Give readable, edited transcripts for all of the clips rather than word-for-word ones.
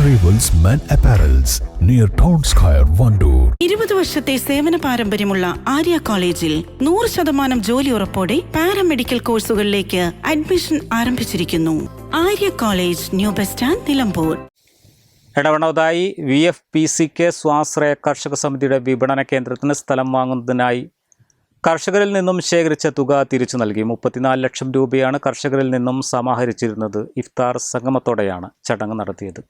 Arrivals Men Apparels near Town Square, Vandoor. 20 വർഷത്തെ സേവന പാരമ്പര്യമുള്ള ആര്യ കോളേജിൽ 100% ജോലി ഉറപ്പോടെ പാരാമെഡിക്കൽ കോഴ്സുകളിലേക്ക് അഡ്മിഷൻ ആരംഭിച്ചിരിക്കുന്നു. Arya college, new bus stand, Nilambur. എടവണ്ണതായി VFPCK സ്വാശ്രയ കർഷക സമിതിയുടെ വിപണന കേന്ദ്രത്തിന് സ്ഥലം വാങ്ങുന്നതിനായി കർഷകരിൽ നിന്നും ശേഖരിച്ച തുക തിരിച്ചു നൽകി. 34 ലക്ഷം രൂപയാണ് കർഷകരിൽ നിന്നും സമാഹരിച്ചിരുന്നത്. ഇഫ്താർ സംഗമത്തോടെയാണ് ചടങ്ങ് നടത്തിയത്.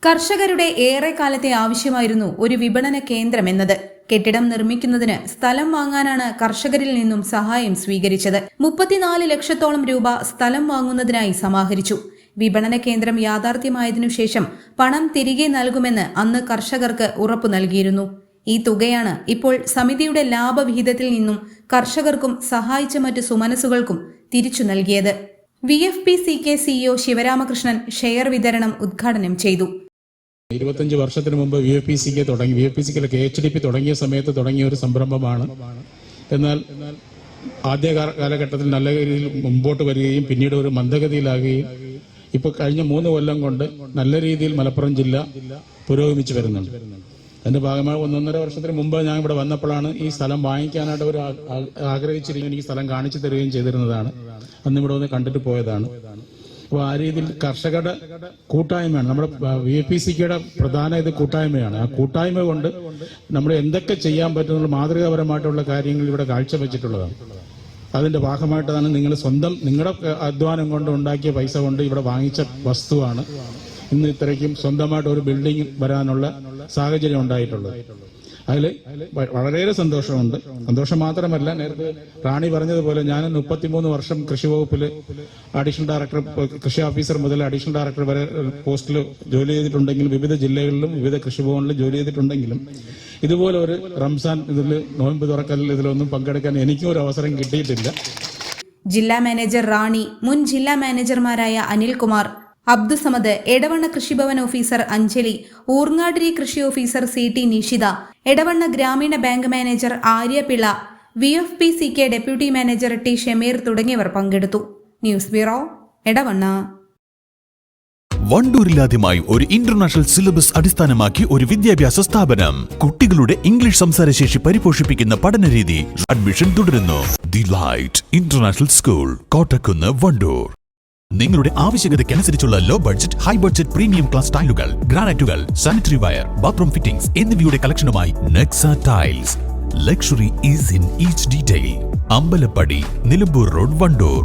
കർഷകരുടെ ഏറെക്കാലത്തെ ആവശ്യമായിരുന്നു ഒരു വിപണന കേന്ദ്രം എന്നത്. കെട്ടിടം നിർമ്മിക്കുന്നതിന് സ്ഥലം വാങ്ങാനാണ് കർഷകരിൽ നിന്നും സഹായം സ്വീകരിച്ചത്. 34 ലക്ഷത്തോളം രൂപ സ്ഥലം വാങ്ങുന്നതിനായി സമാഹരിച്ചു. വിപണന കേന്ദ്രം യാഥാർത്ഥ്യമായതിനു ശേഷം പണം തിരികെ നൽകുമെന്ന് അന്ന് കർഷകർക്ക് ഉറപ്പു നൽകിയിരുന്നു. ഈ തുകയാണ് ഇപ്പോൾ സമിതിയുടെ ലാഭവിഹിതത്തിൽ നിന്നും കർഷകർക്കും സഹായിച്ച മറ്റു സുമനസുകൾക്കും തിരിച്ചു നൽകിയത്. VFPCK CEO ശിവരാമകൃഷ്ണൻ ഷെയർ വിതരണം ഉദ്ഘാടനം ചെയ്തു. 25 വർഷത്തിന് മുമ്പ് VFPCK KHDP തുടങ്ങിയ സമയത്ത് തുടങ്ങിയ ഒരു സംരംഭമാണ്. എന്നാൽ ആദ്യ കാലഘട്ടത്തിൽ നല്ല രീതിയിൽ മുമ്പോട്ട് വരികയും പിന്നീട് ഒരു മന്ദഗതിയിലാകുകയും ഇപ്പോൾ കഴിഞ്ഞ 3 കൊല്ലം കൊണ്ട് നല്ല രീതിയിൽ മലപ്പുറം ജില്ല പുരോഗമിച്ചു വരുന്നുണ്ട്. അതിന്റെ ഭാഗമായി 1.5 വർഷത്തിന് മുമ്പ് ഞാൻ ഇവിടെ വന്നപ്പോഴാണ് ഈ സ്ഥലം വാങ്ങിക്കാനായിട്ട് ഒരു ആഗ്രഹിച്ചിരിക്കുകയും എനിക്ക് സ്ഥലം കാണിച്ചു തരികയും ചെയ്തിരുന്നതാണ്. അന്ന് ഇവിടെ വന്ന് കണ്ടിട്ട് പോയതാണ്. അപ്പോൾ ആ രീതിയിൽ കർഷകരുടെ കൂട്ടായ്മയാണ് നമ്മുടെ VFPCKയുടെ പ്രധാന കൂട്ടായ്മയാണ്. ആ കൂട്ടായ്മ കൊണ്ട് നമ്മൾ എന്തൊക്കെ ചെയ്യാൻ പറ്റുന്ന മാതൃകാപരമായിട്ടുള്ള കാര്യങ്ങൾ ഇവിടെ കാഴ്ചവെച്ചിട്ടുള്ളതാണ്. അതിന്റെ ഭാഗമായിട്ടാണ് നിങ്ങളുടെ അധ്വാനം കൊണ്ട് ഉണ്ടാക്കിയ പൈസ കൊണ്ട് ഇവിടെ വാങ്ങിച്ച വസ്തുവാണ് ഇന്ന് ഇത്രയ്ക്കും സ്വന്തമായിട്ട് ഒരു ബിൽഡിംഗ് വരാനുള്ള സാഹചര്യം ഉണ്ടായിട്ടുള്ളത്. അതിൽ വളരെയേറെ സന്തോഷമുണ്ട്. സന്തോഷം മാത്രമല്ല, നേരത്തെ റാണി പറഞ്ഞതുപോലെ ഞാൻ 33 വർഷം കൃഷി വകുപ്പിൽ അഡീഷണൽ ഡയറക്ടർ, കൃഷി ഓഫീസർ മുതൽ അഡീഷണൽ ഡയറക്ടർ വരെ പോസ്റ്റിൽ ജോലി ചെയ്തിട്ടുണ്ടെങ്കിലും വിവിധ ജില്ലകളിലും വിവിധ കൃഷിഭവനിലും ജോലി ചെയ്തിട്ടുണ്ടെങ്കിലും ഇതുപോലെ ഒരു റംസാൻ നോയമ്പ് തുറക്കലിൽ ഇതിലൊന്നും പങ്കെടുക്കാൻ എനിക്കും ഒരു അവസരം കിട്ടിയിട്ടില്ല. ജില്ലാ മാനേജർ റാണി, മുൻ ജില്ലാ മാനേജർമാരായ അനിൽകുമാർ, അബ്ദുസമദ്, എടവണ്ണ കൃഷിഭവൻ ഓഫീസർ അഞ്ജലി, ഊർങ്ങാടിരി കൃഷി officer CT Nishitha, Edavanna Grameena bank manager Aryapilla, VFPCK deputy manager T Shameer തുടങ്ങിയവർ പങ്കെടുത്തു. News bureau, Edavanna. വണ്ടൂരിലാദ്യമായി ഒരു ഇന്റർനാഷണൽ സിലബസ് അടിസ്ഥാനമാക്കി ഒരു വിദ്യാഭ്യാസ സ്ഥാപനം. കുട്ടികളുടെ ഇംഗ്ലീഷ് സംസാരശേഷി പരിപോഷിപ്പിക്കുന്ന പഠനരീതി. അഡ്മിഷൻ തുടരുന്നു. The light international school, Kottakkunnu, Wandoor. നിങ്ങളുടെ ആവശ്യകതയ്ക്കനുസരിച്ചുള്ള low budget, high budget, premium class ടൈലുകൾ, ഗ്രാനൈറ്റുകൾ, സാനിറ്ററി വയർ, ബാത്റൂം ഫിറ്റിംഗ്സ് എന്നിവയുടെ കളക്ഷനുമായി Nexa tiles. Luxury is in each detail. Ambalappadi, Nilambur road, Wandoor.